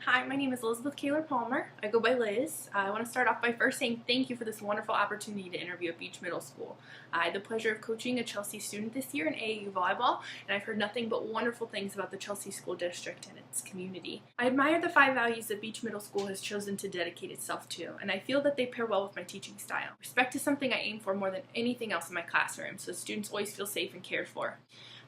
Hi, my name is Elizabeth Kaylor-Palmer. I go by Liz. I want to start off by first saying thank you for this wonderful opportunity to interview at Beach Middle School. I had the pleasure of coaching a Chelsea student this year in AAU volleyball, and I've heard nothing but wonderful things about the Chelsea School District and its community. I admire the 5 values that Beach Middle School has chosen to dedicate itself to, and I feel that they pair well with my teaching style. Respect is something I aim for more than anything else in my classroom, so students always feel safe and cared for.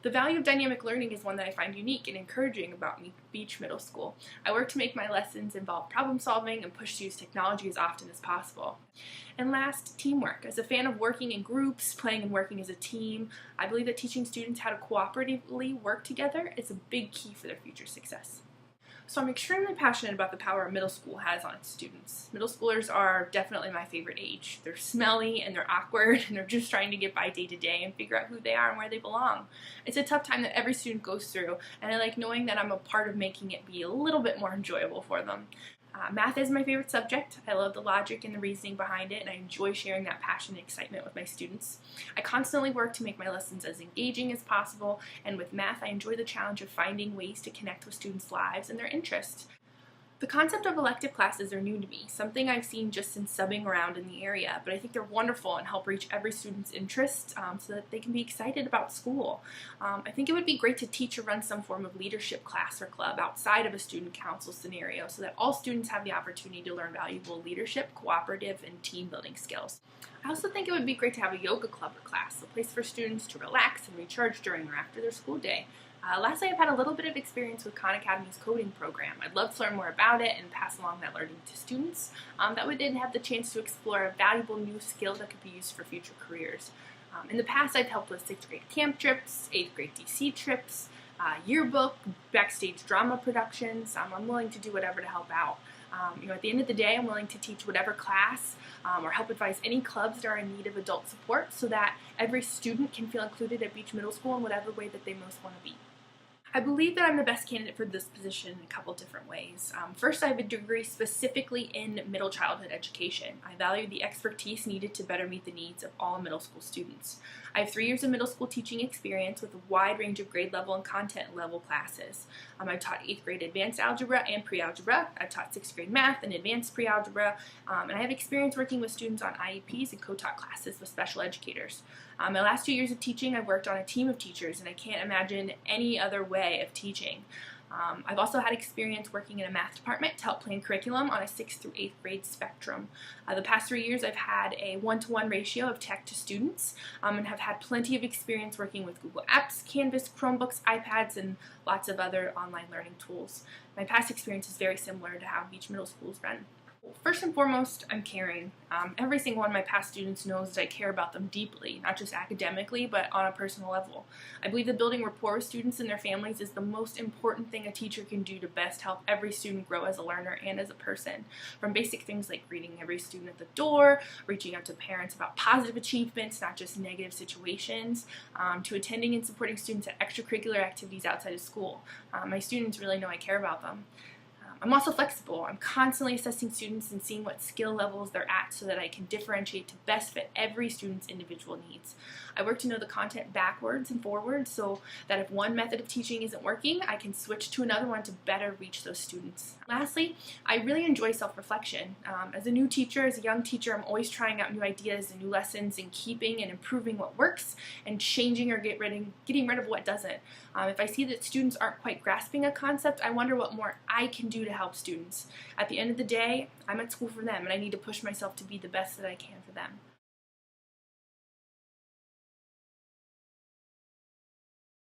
The value of dynamic learning is one that I find unique and encouraging about Beach Middle School. I work to make my lessons involve problem solving and push to use technology as often as possible. And last, teamwork. As a fan of working in groups, playing and working as a team, I believe that teaching students how to cooperatively work together is a big key for their future success. So I'm extremely passionate about the power middle school has on its students. Middle schoolers are definitely my favorite age. They're smelly and they're awkward and they're just trying to get by day to day and figure out who they are and where they belong. It's a tough time that every student goes through, and I like knowing that I'm a part of making it be a little bit more enjoyable for them. Math is my favorite subject. I love the logic and the reasoning behind it, and I enjoy sharing that passion and excitement with my students. I constantly work to make my lessons as engaging as possible, and with math, I enjoy the challenge of finding ways to connect with students' lives and their interests. The concept of elective classes are new to me, something I've seen just in subbing around in the area, but I think they're wonderful and help reach every student's interest so that they can be excited about school. I think it would be great to teach or run some form of leadership class or club outside of a student council scenario so that all students have the opportunity to learn valuable leadership, cooperative, and team building skills. I also think it would be great to have a yoga club or class, a place for students to relax and recharge during or after their school day. Lastly, I've had a little bit of experience with Khan Academy's coding program. I'd love to learn more about it and pass along that learning to students. That way they'd have the chance to explore a valuable new skill that could be used for future careers. In the past, I've helped with 6th grade camp trips, 8th grade DC trips, yearbook, backstage drama productions. I'm willing to do whatever to help out. At the end of the day, I'm willing to teach whatever class or help advise any clubs that are in need of adult support so that every student can feel included at Beach Middle School in whatever way that they most want to be. I believe that I'm the best candidate for this position in a couple different ways. First, I have a degree specifically in middle childhood education. I value the expertise needed to better meet the needs of all middle school students. I have 3 years of middle school teaching experience with a wide range of grade level and content level classes. I've taught 8th grade advanced algebra and pre-algebra. I've taught 6th grade math and advanced pre-algebra, and I have experience working with students on IEPs and co-taught classes with special educators. My last 2 years of teaching, I've worked on a team of teachers, and I can't imagine any other way of teaching. I've also had experience working in a math department to help plan curriculum on a 6th through 8th grade spectrum. The past 3 years I've had a 1-to-1 ratio of tech to students and have had plenty of experience working with Google Apps, Canvas, Chromebooks, iPads, and lots of other online learning tools. My past experience is very similar to how Beach Middle School is run. First and foremost, I'm caring. Every single one of my past students knows that I care about them deeply, not just academically, but on a personal level. I believe that building rapport with students and their families is the most important thing a teacher can do to best help every student grow as a learner and as a person. From basic things like greeting every student at the door, reaching out to parents about positive achievements, not just negative situations, to attending and supporting students at extracurricular activities outside of school. My students really know I care about them. I'm also flexible. I'm constantly assessing students and seeing what skill levels they're at so that I can differentiate to best fit every student's individual needs. I work to know the content backwards and forwards so that if one method of teaching isn't working, I can switch to another one to better reach those students. Lastly, I really enjoy self-reflection. As a new teacher, as a young teacher, I'm always trying out new ideas and new lessons and keeping and improving what works and changing or getting rid of what doesn't. If I see that students aren't quite grasping a concept, I wonder what more I can do to help students. At the end of the day, I'm at school for them, and I need to push myself to be the best that I can for them.